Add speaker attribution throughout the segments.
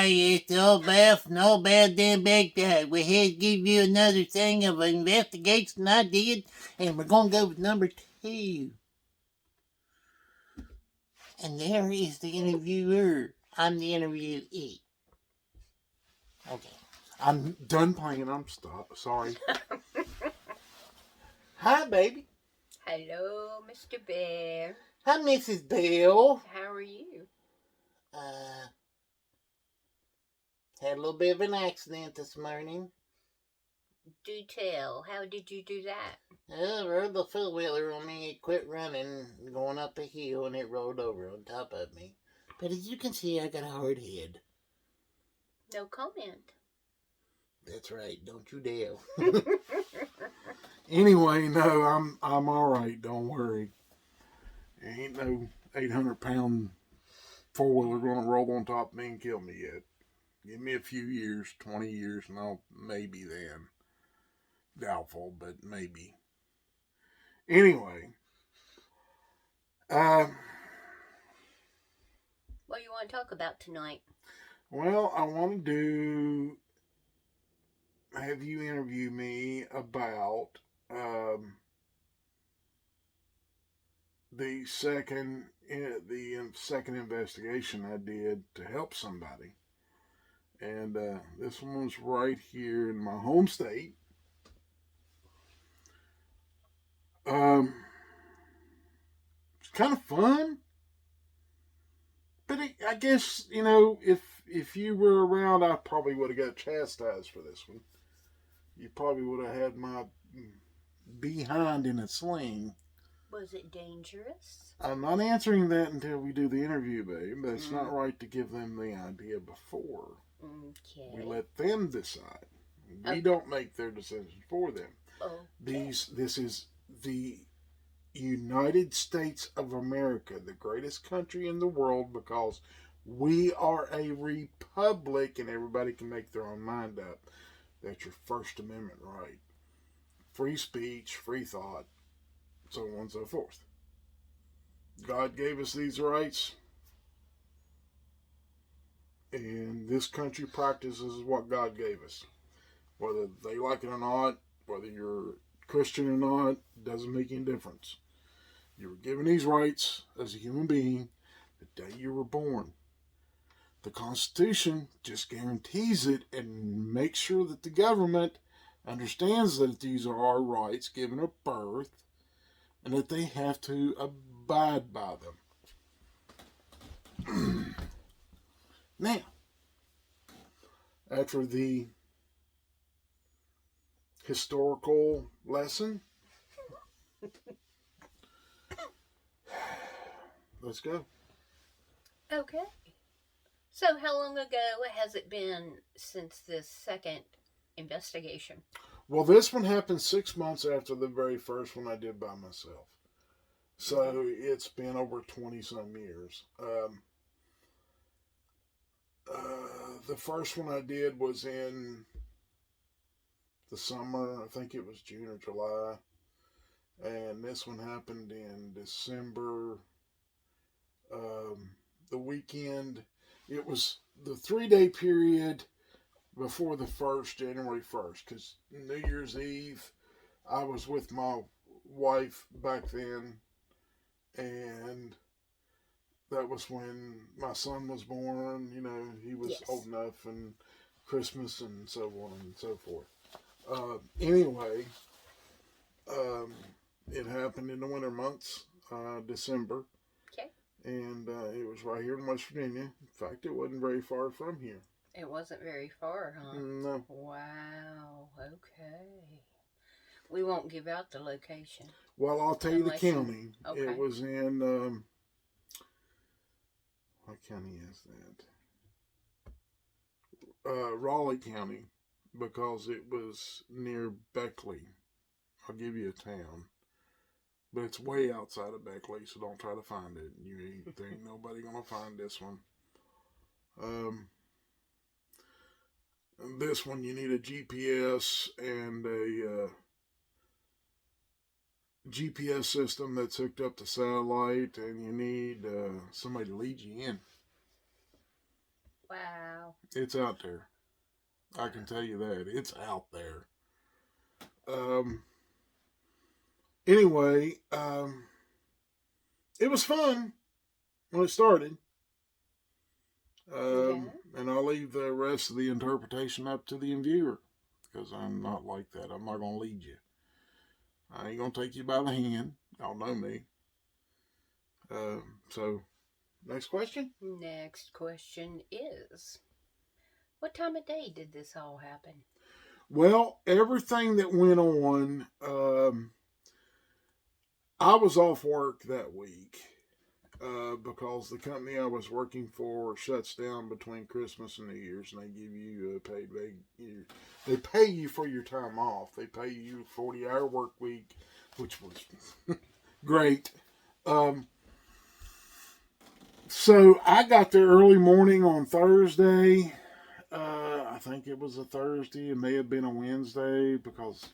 Speaker 1: it's no bad damn big time. We had to give you another thing of an investigation I did, and we're gonna go with number 2. And there is the interviewer. I'm the interviewee. Okay.
Speaker 2: I'm done playing. Sorry.
Speaker 1: Hi, baby.
Speaker 3: Hello, Mr. Bear.
Speaker 1: Hi, Mrs. Bell.
Speaker 3: How are you?
Speaker 1: Had a little bit of an accident this morning.
Speaker 3: Do tell. How did you do that?
Speaker 1: I rode the four-wheeler on me. It quit running, going up a hill, and it rolled over on top of me. But as you can see, I got a hard head.
Speaker 3: No comment.
Speaker 1: That's right. Don't you dare.
Speaker 2: Anyway, no, I'm all right. Don't worry. Ain't no 800-pound four-wheeler going to roll on top of me and kill me yet. Give me a few years, 20 years, and I'll maybe then. Doubtful, but maybe. Anyway.
Speaker 3: What do you want to talk about tonight?
Speaker 2: Well, I want to have you interview me about the second investigation I did to help somebody. And this one was right here in my home state. It's kind of fun, but I guess, if you were around, I probably would have got chastised for this one. You probably would have had my behind in a sling.
Speaker 3: Was it dangerous?
Speaker 2: I'm not answering that until we do the interview, babe. But it's not right to give them the idea before.
Speaker 3: Okay.
Speaker 2: We let them decide. We don't make their decisions for them.
Speaker 3: Okay.
Speaker 2: This is the United States of America, the greatest country in the world, because we are a republic and everybody can make their own mind up. That's your First Amendment right. Free speech, free thought, so on and so forth. God gave us these rights, and this country practices what God gave us. Whether they like it or not, whether you're Christian or not, doesn't make any difference. You were given these rights as a human being the day you were born. The Constitution just guarantees it and makes sure that the government understands that these are our rights given at birth and that they have to abide by them. Now, after the historical lesson, let's go.
Speaker 3: Okay. So how long ago has it been since this second investigation?
Speaker 2: Well, this one happened 6 months after the very first one I did by myself. So it's been over 20-some years. The first one I did was in the summer. I think it was June or July. And this one happened in December. The weekend. It was the 3-day period before the January 1st. Because New Year's Eve, I was with my wife back then. And that was when my son was born. He was old enough, and Christmas and so on and so forth. Anyway, it happened in the winter months, December.
Speaker 3: Okay.
Speaker 2: And it was right here in West Virginia. In fact, it wasn't very far from here.
Speaker 3: It wasn't very far, huh?
Speaker 2: No.
Speaker 3: Wow. Okay. We won't give out the location.
Speaker 2: Well, I'll tell you the county.
Speaker 3: Okay.
Speaker 2: It was in, what county is that? Raleigh County, because it was near Beckley. I'll give you a town. But it's way outside of Beckley, so don't try to find it. There ain't nobody going to find this one. This one, you need a GPS and a GPS system that's hooked up to satellite, and you need somebody to lead you in.
Speaker 3: Wow.
Speaker 2: It's out there. I can tell you that. It's out there. Um, anyway, it was fun when it started.
Speaker 3: Okay.
Speaker 2: And I'll leave the rest of the interpretation up to the viewer because I'm not like that. I'm not going to lead you. I ain't going to take you by the hand. Y'all know me. So, next question.
Speaker 3: Next question is, what time of day did this all happen?
Speaker 2: Well, everything that went on, I was off work that week because the company I was working for shuts down between Christmas and New Year's, and they give you a paid they pay you for your time off. They pay you 40-hour work week, which was great. So I got there early morning on Thursday. I think it was a Thursday. It may have been a Wednesday because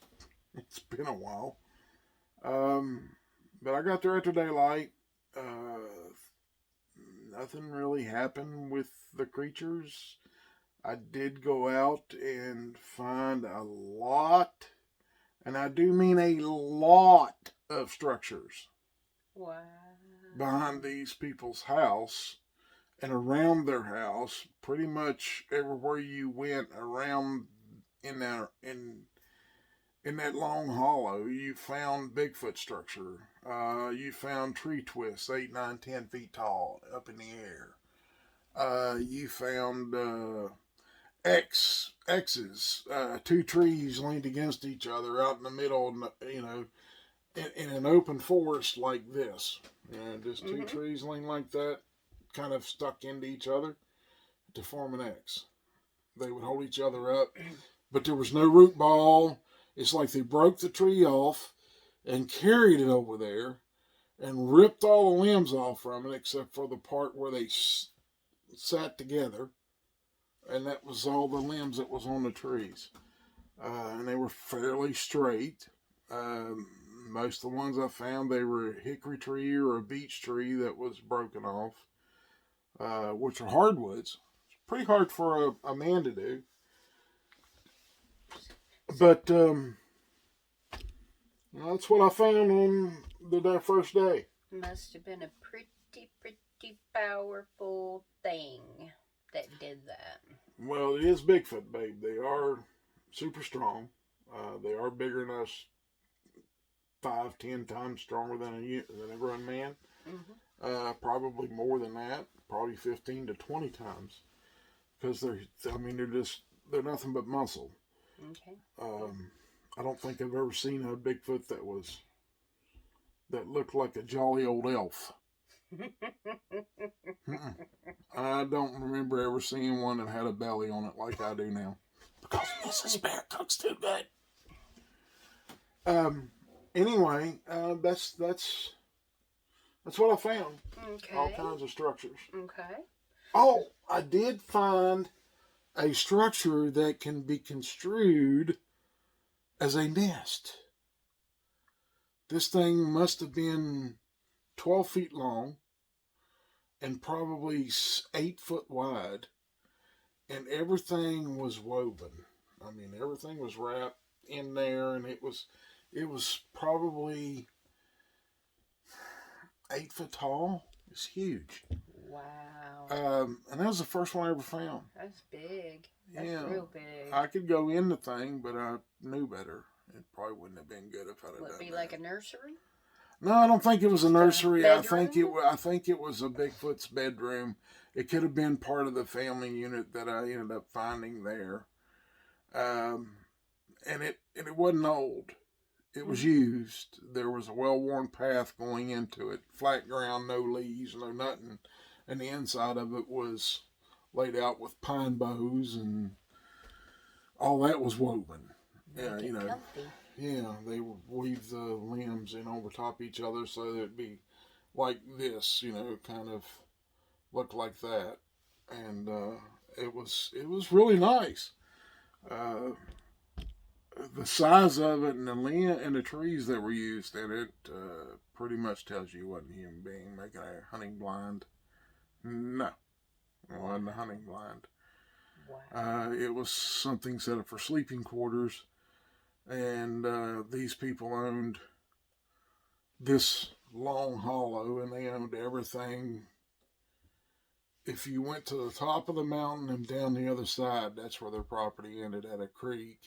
Speaker 2: it's been a while. But I got there after daylight. Nothing really happened with the creatures. I did go out and find a lot, and I do mean a lot of structures.
Speaker 3: Wow.
Speaker 2: Behind these people's house and around their house, pretty much everywhere you went around in there in that long hollow, you found Bigfoot structure. You found tree twists 8, 9, 10 feet tall up in the air. You found X's, two trees leaned against each other out in the middle, in an open forest like this. Just two trees leaned like that, kind of stuck into each other to form an X. They would hold each other up, but there was no root ball. It's like they broke the tree off and carried it over there and ripped all the limbs off from it except for the part where they sat together. And that was all the limbs that was on the trees. And they were fairly straight. Most of the ones I found, they were a hickory tree or a beech tree that was broken off, which are hardwoods. It's pretty hard for a man to do. But that's what I found on the first day.
Speaker 3: Must have been a pretty powerful thing that did that.
Speaker 2: Well, it is Bigfoot, babe. They are super strong. They are bigger than us, 5-10 times stronger than a grown man. Mm-hmm. Probably more than that. Probably 15 to 20 times. Because they're nothing but muscle.
Speaker 3: Okay.
Speaker 2: I don't think I've ever seen a Bigfoot that looked like a jolly old elf. I don't remember ever seeing one that had a belly on it like I do now. Because Mrs. Bear cooks too good. Anyway, that's what I found.
Speaker 3: Okay.
Speaker 2: All kinds of structures.
Speaker 3: Okay.
Speaker 2: Oh, I did find a structure that can be construed as a nest. This thing must have been 12 feet long and probably 8 foot wide, and everything was woven. I mean, everything was wrapped in there, and it was probably 8 foot tall. It's huge.
Speaker 3: Wow.
Speaker 2: And that was the first one I ever found.
Speaker 3: That's big. That's real big.
Speaker 2: I could go in the thing, but I knew better. It probably wouldn't have been good if I'd have
Speaker 3: Would
Speaker 2: done
Speaker 3: it be
Speaker 2: that.
Speaker 3: like a nursery?
Speaker 2: No, I don't think it was a nursery. I think
Speaker 3: bedroom?
Speaker 2: it was a Bigfoot's bedroom. It could have been part of the family unit that I ended up finding there. And it wasn't old. It was used. There was a well-worn path going into it. Flat ground, no leaves, no nothing. And the inside of it was laid out with pine boughs, and all that was woven. Yeah,
Speaker 3: Comfy.
Speaker 2: Yeah, they would weave the limbs in over top each other so that it'd be like this, kind of look like that. And it was really nice. The size of it and the trees that were used in it pretty much tells you it wasn't a human being making a hunting blind. No, It wasn't a hunting blind.
Speaker 3: Wow.
Speaker 2: It was something set up for sleeping quarters, and these people owned this long hollow, and they owned everything. If you went to the top of the mountain and down the other side, that's where their property ended at a creek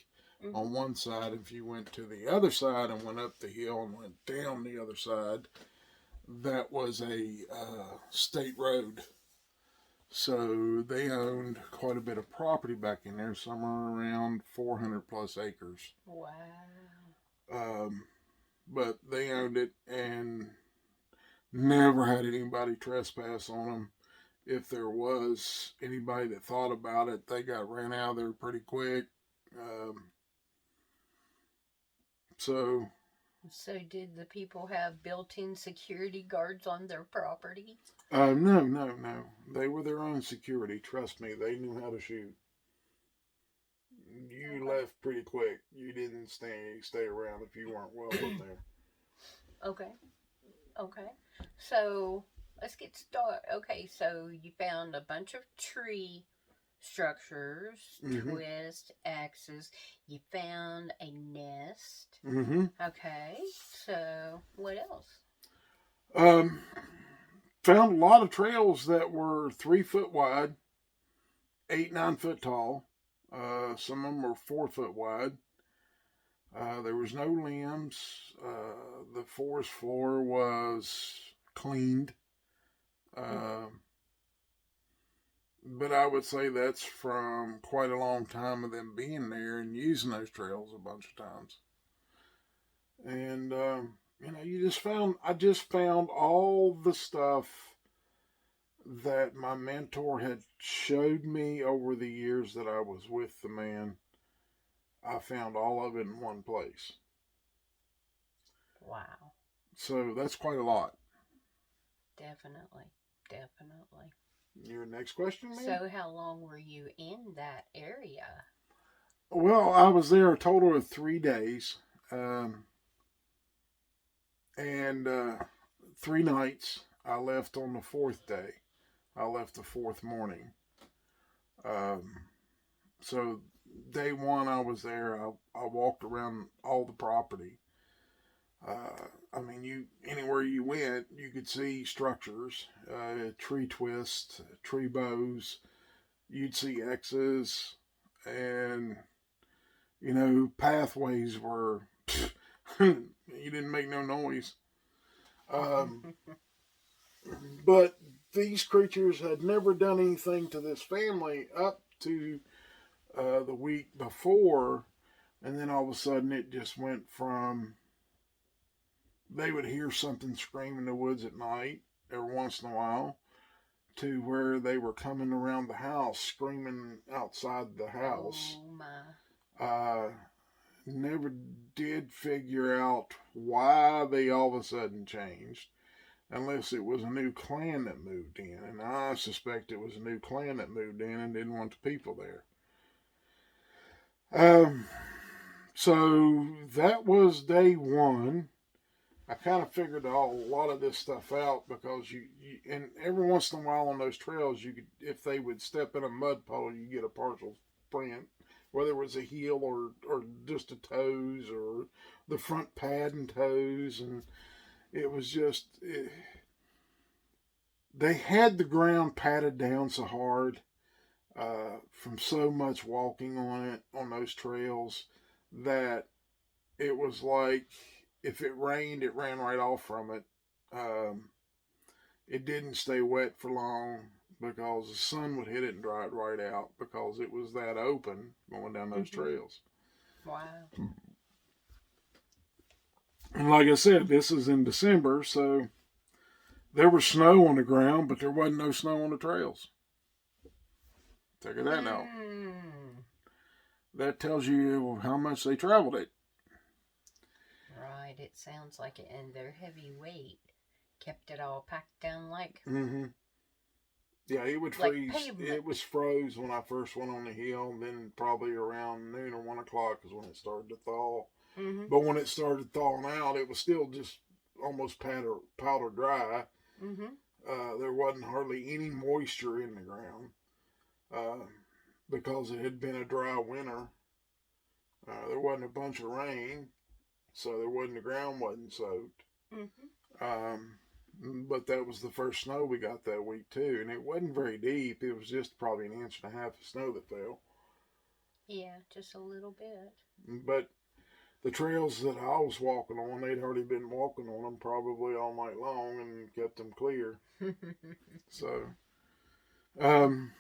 Speaker 2: on one side. If you went to the other side and went up the hill and went down the other side, that was a state road. So they owned quite a bit of property back in there, somewhere around 400 plus acres.
Speaker 3: Wow.
Speaker 2: But they owned it and never had anybody trespass on them. If there was anybody that thought about it, they got ran out of there pretty quick. So
Speaker 3: did the people have built-in security guards on their property?
Speaker 2: no. They were their own security. Trust me, they knew how to shoot. You left pretty quick. You didn't stay around if you weren't welcome there.
Speaker 3: Okay. So let's get started. Okay, so you found a bunch of tree structures, twist, axes. You found a nest. Okay, so what else?
Speaker 2: Found a lot of trails that were 3 foot wide, 8-9 foot tall. Some of them were 4 foot wide. There was no limbs. The forest floor was cleaned. But I would say that's from quite a long time of them being there and using those trails a bunch of times. And, I just found all the stuff that my mentor had showed me over the years that I was with the man. I found all of it in one place.
Speaker 3: Wow.
Speaker 2: So that's quite a lot.
Speaker 3: Definitely.
Speaker 2: Your next question, man?
Speaker 3: So how long were you in that area?
Speaker 2: Well, I was there a total of 3 days. And 3 nights. I left on the 4th day. I left the 4th morning. So day 1 I was there. I walked around all the property. Anywhere you went, you could see structures, tree twists, tree bows. You'd see X's, and pathways were. You didn't make no noise. But these creatures had never done anything to this family up to the week before, and then all of a sudden it just went from they would hear something scream in the woods at night every once in a while to where they were coming around the house screaming outside the house.
Speaker 3: Oh my.
Speaker 2: Never did figure out why they all of a sudden changed, unless it was a new clan that moved in, and I suspect it was a new clan that moved in and didn't want the people there. So that was day 1. I kind of figured a lot of this stuff out because you and every once in a while on those trails, you could, if they would step in a mud puddle, you get a partial print, whether it was a heel or just a toes or the front pad and toes, and it was just they had the ground patted down so hard from so much walking on those trails that it was like if it rained, it ran right off from it. It didn't stay wet for long because the sun would hit it and dry it right out because it was that open going down those trails.
Speaker 3: Wow.
Speaker 2: And like I said, this is in December, so there was snow on the ground, but there wasn't no snow on the trails. Figure that out. That tells you how much they traveled it.
Speaker 3: Right, it sounds like it, and their heavy weight kept it all packed down like.
Speaker 2: Yeah, it would
Speaker 3: like
Speaker 2: freeze.
Speaker 3: Pavement.
Speaker 2: It was froze when I first went on the hill, and then probably around noon or 1 o'clock is when it started to thaw. But when it started thawing out, it was still just almost powder dry. There wasn't hardly any moisture in the ground uh, because it had been a dry winter. There wasn't a bunch of rain, so the ground wasn't soaked.
Speaker 3: Mm-hmm.
Speaker 2: Um, but that was the first snow we got that week too, and it wasn't very deep. It was just probably an inch and a half of snow that fell.
Speaker 3: Yeah, just a little bit.
Speaker 2: But the trails that I was walking on, they'd already been walking on them probably all night long and kept them clear. So, um,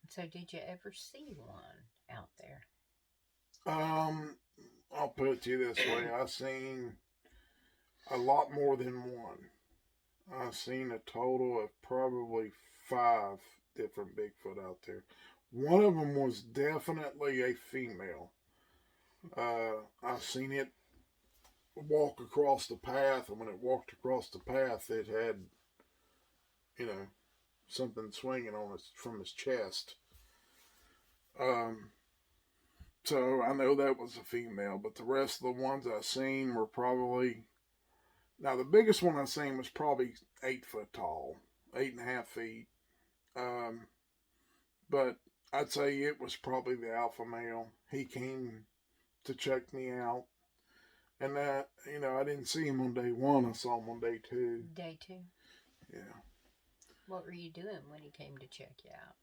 Speaker 3: So, did you ever see one out there?
Speaker 2: um, I'll put it to you this way: I seen a lot more than one. I seen a total of probably 5 different Bigfoot out there. One of them was definitely a female. I seen it walk across the path, and when it walked across the path, it had, you know, something swinging on its from its chest. Um, so I know that was a female, but the rest of the ones I seen were probably, now the biggest one I seen was probably 8 foot tall, 8.5 feet. Um, but I'd say it was probably the alpha male. He came to check me out. And that, I didn't see him on day one. I saw him on day two.
Speaker 3: Day two.
Speaker 2: Yeah.
Speaker 3: What were you doing when he came to check you out?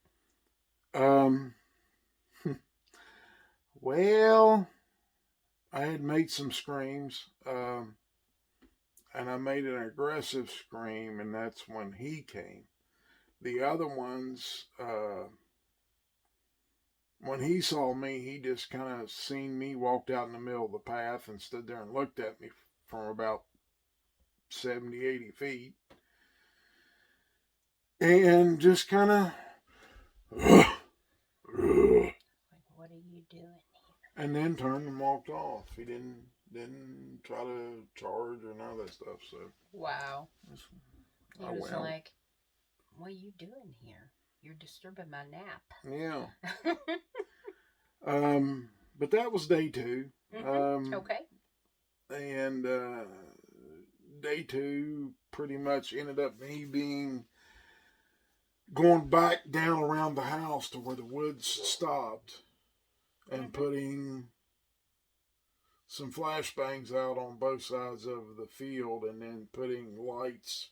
Speaker 2: Well, I had made some screams, and I made an aggressive scream, and that's when he came. The other ones, when he saw me, he just kind of seen me, walked out in the middle of the path and stood there and looked at me from about 70, 80 feet. And just kind of,
Speaker 3: like, what are you doing here?
Speaker 2: And then turned and walked off. He didn't try to charge or none of that stuff. So
Speaker 3: wow, he was
Speaker 2: well.
Speaker 3: like, "What are you doing here? You're disturbing my nap."
Speaker 2: Yeah. But that was day two.
Speaker 3: Okay.
Speaker 2: And day two pretty much ended up me being going back down around the house to where the woods stopped and putting some flashbangs out on both sides of the field and then putting lights,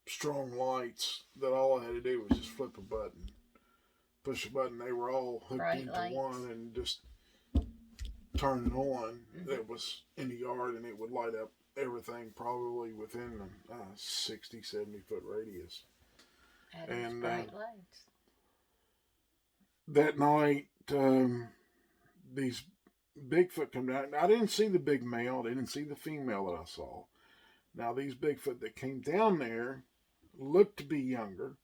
Speaker 2: strong lights, that all I had to do was just flip a button, push a button. They were all hooked
Speaker 3: Bright
Speaker 2: into
Speaker 3: lights.
Speaker 2: one and just turn it on. That was in the yard, and it would light up everything probably within a 60, 70 foot radius.
Speaker 3: And bright lights.
Speaker 2: That night, these Bigfoot come down. I didn't see the big male. I didn't see the female that I saw. Now, these Bigfoot that came down there looked to be younger.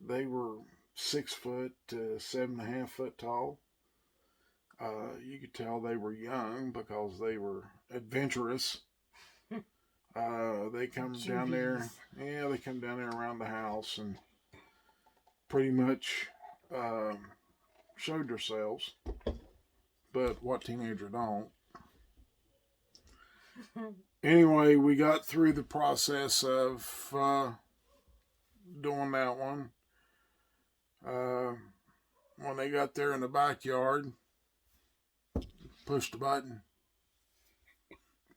Speaker 2: They were 6 foot to 7.5 foot tall. You could tell they were young because they were adventurous. They come down there. Yeah, they come down there around the house and pretty much showed themselves. But what teenager don't? Anyway, we got through the process of doing that one. When they got there in the backyard, pushed the button.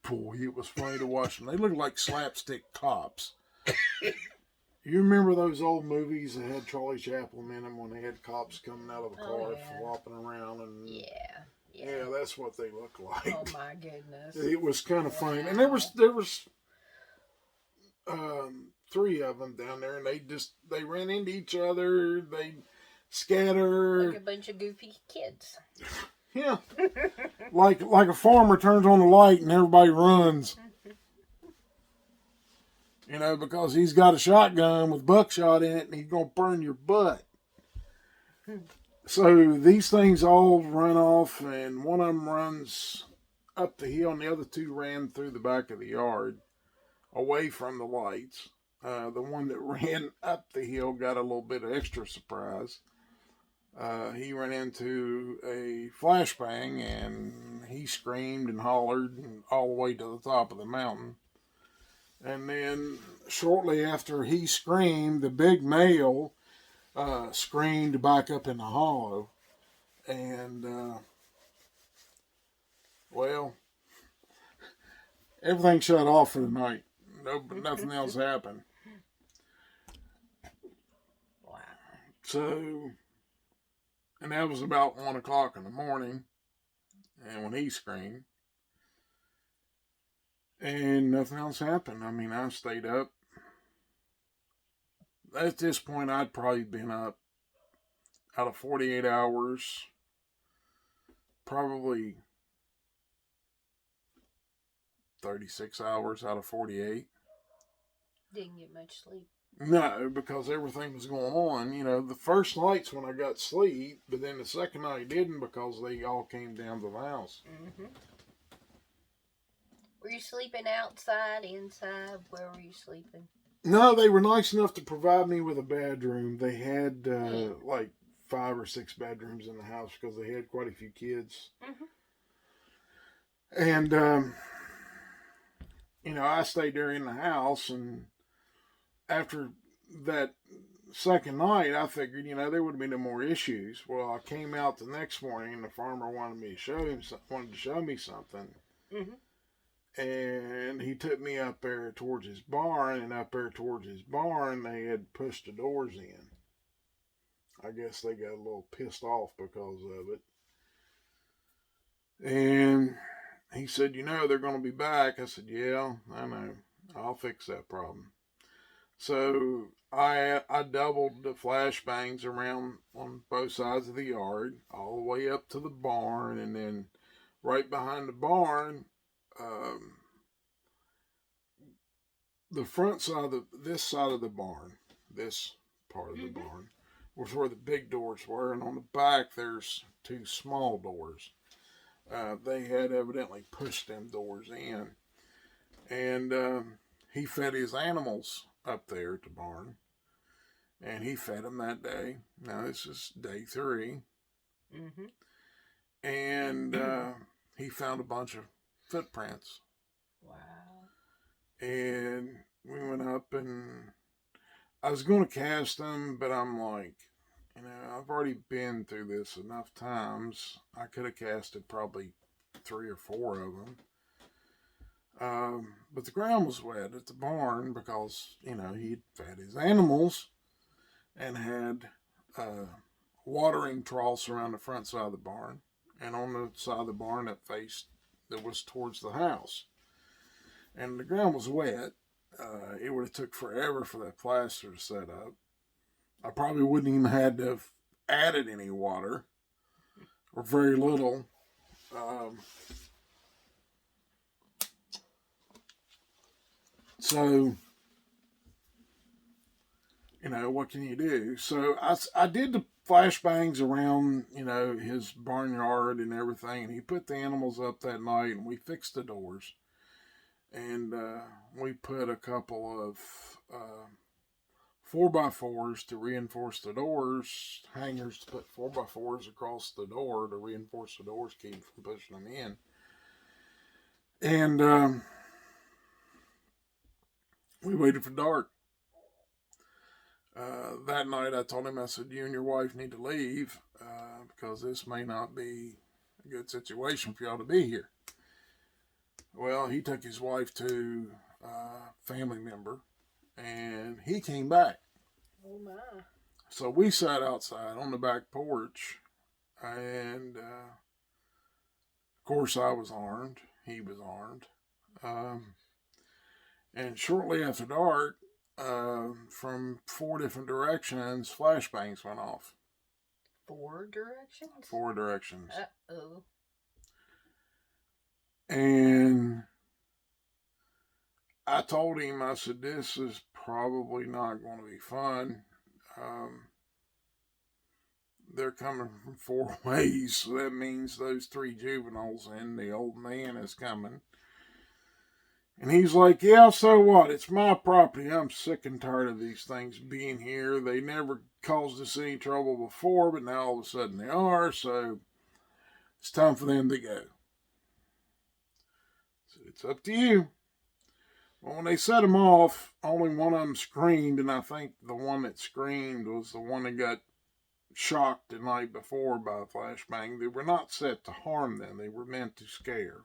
Speaker 2: Boy, it was funny to watch them. They looked like slapstick cops. You remember those old movies that had Charlie Chaplin in them when they had cops coming out of a car flopping around? And yeah, that's what they look like.
Speaker 3: Oh my goodness!
Speaker 2: It was kind of funny, and there was 3 of them down there, and they ran into each other. They scattered
Speaker 3: like a bunch of goofy kids.
Speaker 2: Yeah, like a farmer turns on the light and everybody runs. Because he's got a shotgun with buckshot in it and he's going to burn your butt. So these things all run off, and one of them runs up the hill and the other 2 ran through the back of the yard away from the lights. The one that ran up the hill got a little bit of extra surprise. He ran into a flashbang and he screamed and hollered all the way to the top of the mountain. And then shortly after he screamed, the big male screamed back up in the hollow. And, well, everything shut off for the night. Nothing else happened.
Speaker 3: Wow.
Speaker 2: So, and that was about 1 o'clock in the morning. And when he screamed, and nothing else happened. I mean, I stayed up. At this point, I'd probably been up out of 48 hours, probably 36 hours out of 48.
Speaker 3: Didn't get much sleep.
Speaker 2: No, because everything was going on. You know, the first night's when I got sleep, but then the second night I didn't because they all came down to the house.
Speaker 3: Mm-hmm. Were you sleeping outside, inside? Where were you sleeping?
Speaker 2: No, they were nice enough to provide me with a bedroom. They had like 5 or 6 bedrooms in the house because they had quite a few kids.
Speaker 3: Mm-hmm.
Speaker 2: And, you know, I stayed there in the house, and after that second night, I figured, you know, there would be no more issues. Well, I came out the next morning, and the farmer wanted to show me something.
Speaker 3: Mm-hmm.
Speaker 2: And he took me up there towards his barn, and up there towards his barn, they had pushed the doors in. I guess they got a little pissed off because of it. And he said, you know, they're going to be back. I said, yeah, I know. I'll fix that problem. So I doubled the flashbangs around on both sides of the yard, all the way up to the barn, and then right behind the barn, the front side of this side of the barn, this part of the barn, was where the big doors were, and on the back there's 2 small doors. They had evidently pushed them doors in, and he fed his animals up there at the barn, and he fed them that day. Now this is day 3, and he found a bunch of footprints.
Speaker 3: Wow.
Speaker 2: And we went up, and I was going to cast them, but I'm like, you know, I've already been through this enough times. I could have casted probably 3 or 4 of them. But the ground was wet at the barn because, you know, he'd fed his animals and had watering troughs around the front side of the barn, and on the side of the barn that was towards the house. And the ground was wet. It would have took forever for that plaster to set up. I probably wouldn't even had to have added any water, or very little. So, you know, what can you do? So I did the flashbangs around, you know, his barnyard and everything, and he put the animals up that night, and we fixed the doors. And we put a couple of 4x4s to reinforce the doors, hangers to put 4x4s across the door to reinforce the doors, keep from pushing them in. And we waited for dark. That night I told him, I said, you and your wife need to leave because this may not be a good situation for y'all to be here. Well, he took his wife to a family member, and he came back.
Speaker 3: Oh, my.
Speaker 2: So we sat outside on the back porch, and of course I was armed. He was armed. And shortly after dark, from 4 different directions, flashbangs went off.
Speaker 3: 4 directions?
Speaker 2: 4 directions.
Speaker 3: Uh-oh.
Speaker 2: And I told him, I said, this is probably not going to be fun. They're coming from 4 ways, so that means those 3 juveniles and the old man is coming. And he's like, yeah, so what? It's my property. I'm sick and tired of these things being here. They never caused us any trouble before, but now all of a sudden they are, so it's time for them to go. So it's up to you. Well, when they set them off, only one of them screamed, and I think the one that screamed was the one that got shocked the night before by a flashbang. They were not set to harm them, they were meant to scare.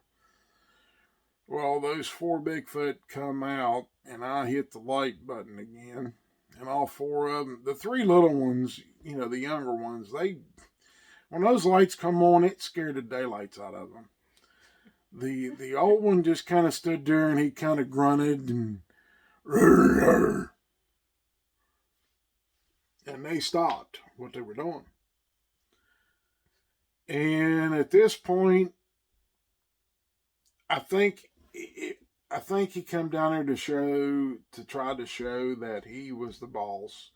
Speaker 2: Well, those 4 Bigfoot come out, and I hit the light button again, and all 4 of them, the 3 little ones, the younger ones, when those lights come on, it scared the daylights out of them. The old one just kind of stood there, and he kind of grunted, and they stopped what they were doing. And at this point, I think he come down there to try to show that he was the boss.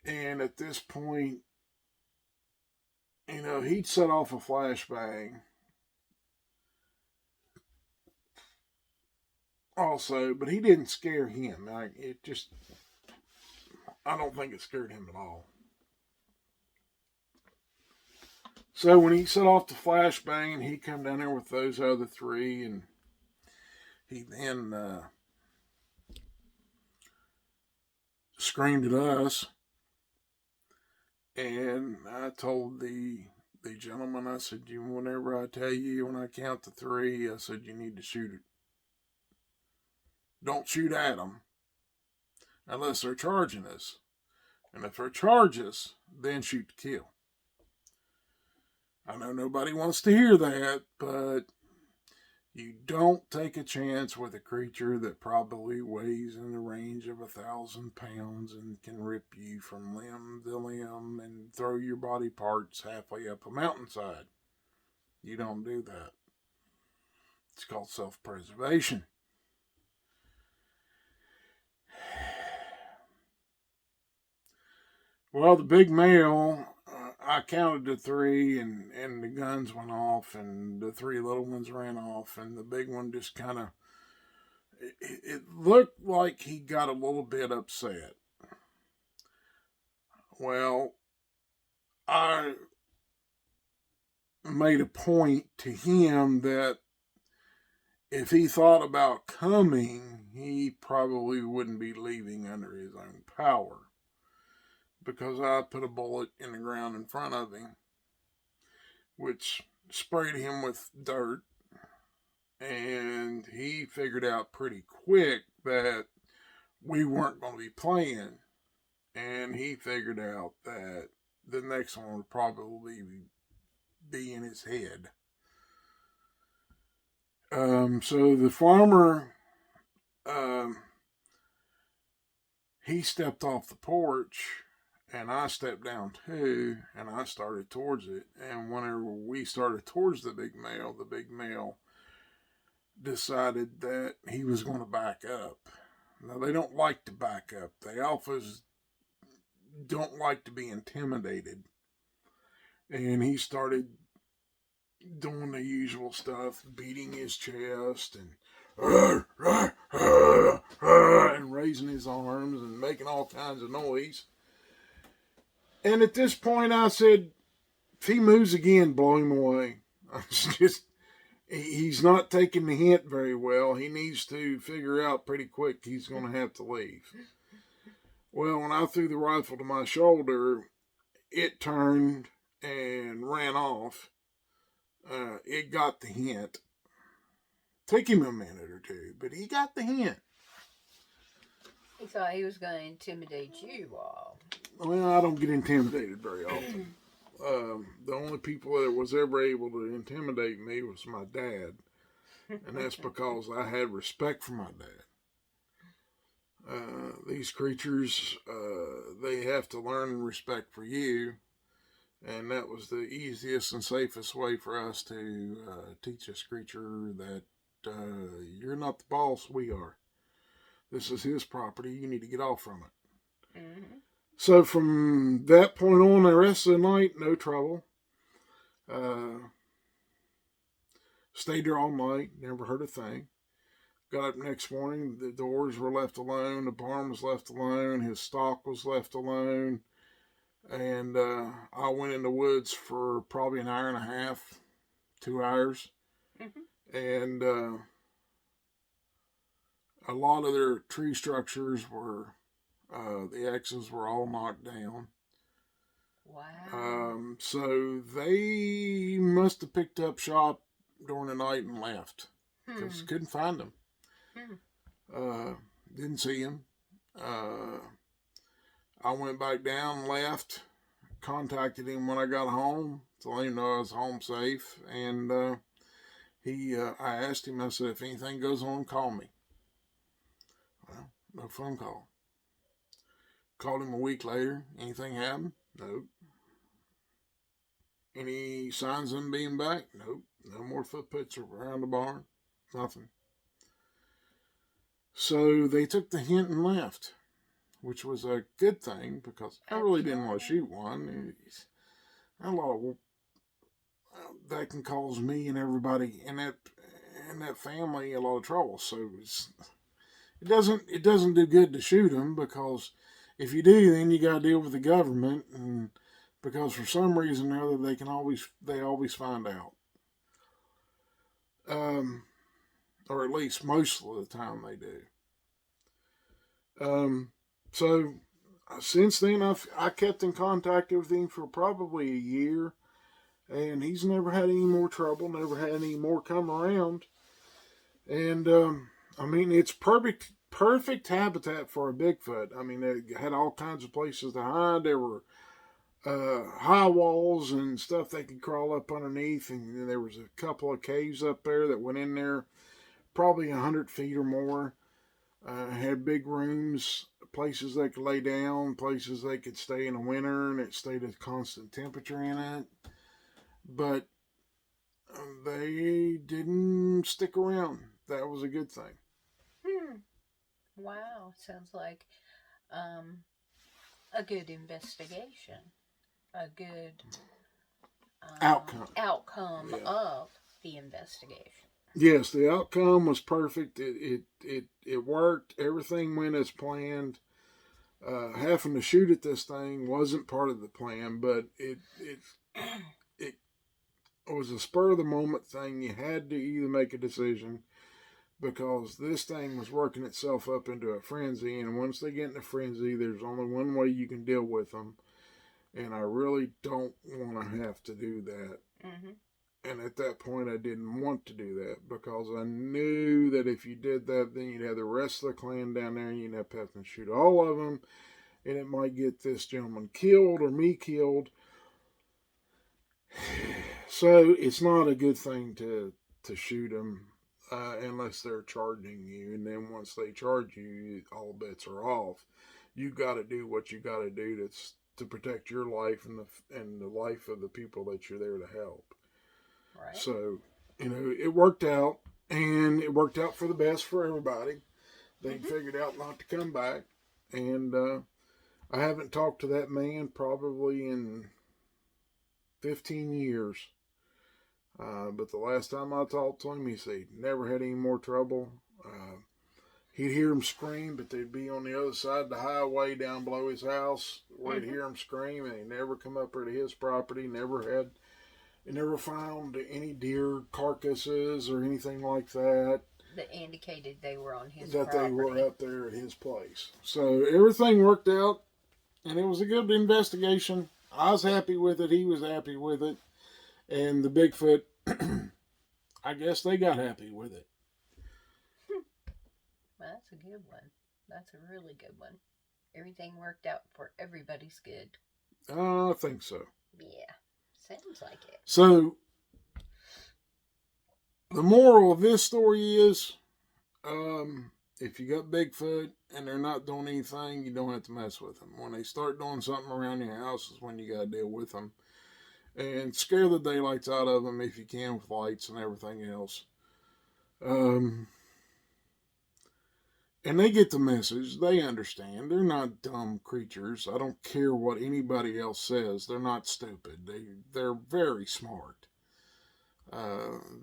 Speaker 2: And at this point, he'd set off a flashbang also, but he didn't scare him. I don't think it scared him at all. So when he set off the flashbang, he come down there with those other 3, and he then screamed at us. And I told the gentleman, I said, whenever I tell you, when I count to 3, I said, you need to shoot it. Don't shoot at them unless they're charging us. And if they're charging us, then shoot to kill. I know nobody wants to hear that, but you don't take a chance with a creature that probably weighs in the range of 1,000 pounds and can rip you from limb to limb and throw your body parts halfway up a mountainside. You don't do that. It's called self-preservation. Well, the big male, I counted to 3, and the guns went off, and the 3 little ones ran off, and the big one just kind of, it looked like he got a little bit upset. Well, I made a point to him that if he thought about coming, he probably wouldn't be leaving under his own power. Because I put a bullet in the ground in front of him, which sprayed him with dirt, and he figured out pretty quick that we weren't going to be playing, and he figured out that the next one would probably be in his head. So the farmer, he stepped off the porch, and I stepped down too, and I started towards it. And whenever we started towards the big male decided that he was going to back up. Now, they don't like to back up. The alphas don't like to be intimidated. And he started doing the usual stuff, beating his chest and raising his arms and making all kinds of noise. And at this point, I said, if he moves again, blow him away. He's not taking the hint very well. He needs to figure out pretty quick he's going to have to leave. Well, when I threw the rifle to my shoulder, it turned and ran off. It got the hint. Took him a minute or 2, but he got the hint.
Speaker 3: He thought he was going to intimidate you all.
Speaker 2: Well, I don't get intimidated very often. The only people that was ever able to intimidate me was my dad. And that's because I had respect for my dad. These creatures, they have to learn respect for you. And that was the easiest and safest way for us to teach this creature that you're not the boss, we are. This is his property. You need to get off from it. Mm-hmm. So from that point on, the rest of the night, no trouble. Stayed there all night. Never heard a thing. Got up next morning. The doors were left alone. The barn was left alone. His stock was left alone. And I went in the woods for probably an hour and a half, 2 hours. Mm-hmm. And A lot of their tree structures were, the axes were all knocked down.
Speaker 3: Wow.
Speaker 2: So they must have picked up shop during the night and left because
Speaker 3: Hmm.
Speaker 2: couldn't find them.
Speaker 3: Hmm.
Speaker 2: Uh, didn't see him. Uh, I went back down, left, contacted him when I got home to let him know I was home safe, and I asked him. I said, if anything goes on, call me. Well, no phone call. Called him a week later. Anything happened? Nope. Any signs of him being back? Nope. No more footprints around the barn. Nothing. So they took the hint and left, which was a good thing because I really didn't want to
Speaker 3: Absolutely.
Speaker 2: shoot one. A lot of that can cause me and everybody in that family a lot of trouble. So it doesn't do good to shoot them because if you do, then you got to deal with the government, and because for some reason or other they always find out, um, or at least most of the time they do. So since then I kept in contact with him for probably a year, and he's never had any more trouble, never had any more come around, and I mean it's perfect habitat for a Bigfoot. I mean it had all kinds of places to hide. There were high walls and stuff they could crawl up underneath, and there was a couple of caves up there that went in there probably 100 feet or more. Had big rooms, places they could lay down, places they could stay in the winter, and it stayed at a constant temperature in it. But they didn't stick around. That was a good thing.
Speaker 3: Hmm. Wow. Sounds like um, a good investigation, a good
Speaker 2: Outcome.
Speaker 3: outcome
Speaker 2: Yeah.
Speaker 3: of the investigation.
Speaker 2: Yes, the outcome was perfect. It worked. Everything went as planned. Having to shoot at this thing wasn't part of the plan, but it was a spur of the moment thing. You had to either make a decision because this thing was working itself up into a frenzy, and once they get in a frenzy, there's only one way you can deal with them, and I really don't want to have to do that.
Speaker 3: Mm-hmm.
Speaker 2: And at that point, I didn't want to do that because I knew that if you did that, then you'd have the rest of the clan down there, and you'd have to shoot all of them, and it might get this gentleman killed or me killed. So it's not a good thing to shoot them unless they're charging you, and then once they charge you, all bets are off. You got to do what you got to do to protect your life and the life of the people that you're there to help.
Speaker 3: Right.
Speaker 2: So, it worked out, and it worked out for the best for everybody. They
Speaker 3: Mm-hmm.
Speaker 2: figured out not to come back, and I haven't talked to that man probably in 15 years. But the last time I talked to him, he said he never had any more trouble. He'd hear him scream, but they'd be on the other side of the highway down below his house where he'd
Speaker 3: Mm-hmm.
Speaker 2: hear him scream, and he never come up here to his property. He never found any deer carcasses or anything like that.
Speaker 3: That indicated they were on his
Speaker 2: That
Speaker 3: property.
Speaker 2: they were up there at his place. So everything worked out, and it was a good investigation. I was happy with it. He was happy with it. And the Bigfoot, I guess they got happy with it.
Speaker 3: Well, that's a good one. That's a really good one. Everything worked out for everybody's good.
Speaker 2: I think so.
Speaker 3: Yeah, sounds like it.
Speaker 2: So the moral of this story is, if you got Bigfoot and they're not doing anything, you don't have to mess with them. When they start doing something around your house is when you got to deal with them. And scare the daylights out of them if you can with lights and everything else. And they get the message. They understand. They're not dumb creatures. I don't care what anybody else says. They're not stupid. They're very smart.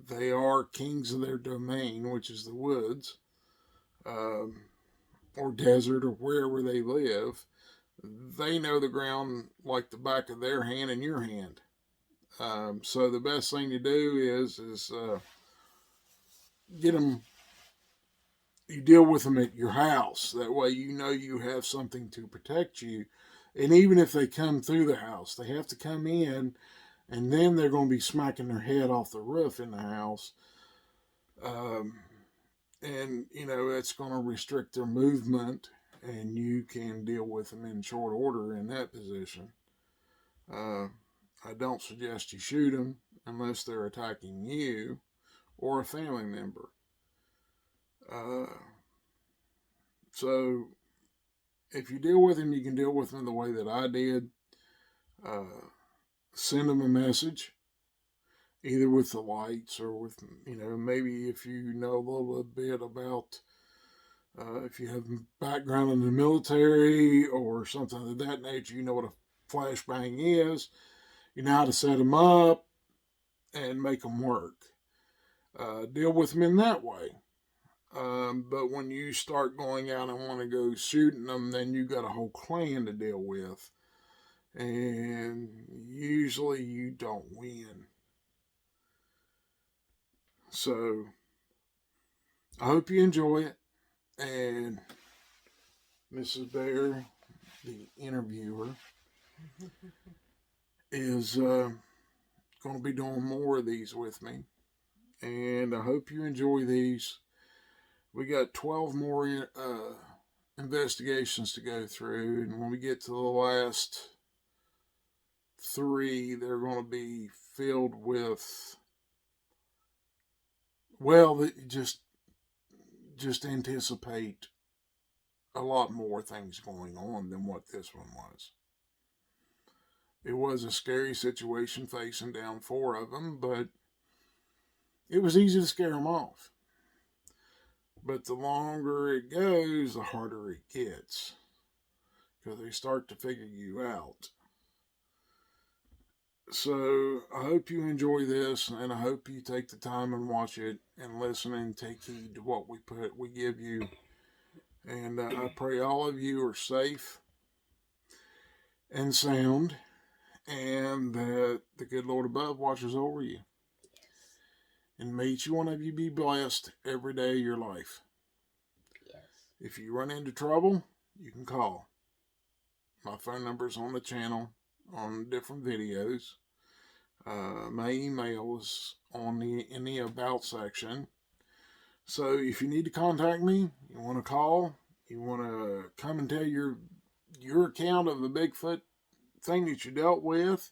Speaker 2: They are kings of their domain, which is the woods, or desert, or wherever they live. They know the ground like the back of their hand and your hand. So the best thing to do is get them you deal with them at your house. That way you know you have something to protect you. And even if they come through the house, they have to come in, and then they're going to be smacking their head off the roof in the house. And, it's going to restrict their movement, and you can deal with them in short order in that position. I don't suggest you shoot them unless they're attacking you or a family member. So if you deal with them, you can deal with them the way that I did. Send them a message, either with the lights or with, maybe if you know a little bit about, if you have background in the military or something of that nature, you know what a flashbang is. You know how to set them up and make them work. Deal with them in that way. But when you start going out and want to go shooting them, then you got a whole clan to deal with. And usually you don't win. So I hope you enjoy it. And Mrs. Bear, the interviewer, is going to be doing more of these with me. And I hope you enjoy these. We got 12 more investigations to go through, and when we get to the last 3, they're going to be filled with, well, just anticipate a lot more things going on than what this one was. It was a scary situation facing down 4 of them, but it was easy to scare them off. But the longer it goes, the harder it gets, because they start to figure you out. So I hope you enjoy this, and I hope you take the time and watch it and listen and take heed to what we give you. And I pray all of you are safe and sound, and that the good Lord above watches over you. And may each one of you be blessed every day of your life.
Speaker 3: Yes.
Speaker 2: If you run into trouble, you can call. My phone number's on the channel, on different videos. My email is in the About section. So if you need to contact me, you want to call, you want to come and tell your account of the Bigfoot thing that you dealt with,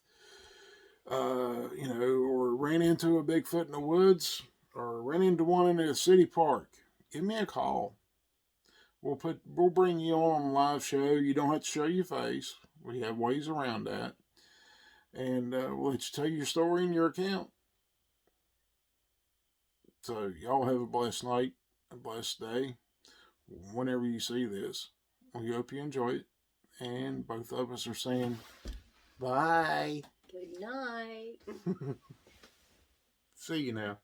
Speaker 2: or ran into a Bigfoot in the woods, or ran into one in a city park, give me a call. We'll bring you on a live show. You don't have to show your face. We have ways around that. And we'll let you tell your story in your account. So y'all have a blessed night, a blessed day, whenever you see this. We hope you enjoy it. And both of us are saying bye.
Speaker 3: Good night.
Speaker 2: See you now.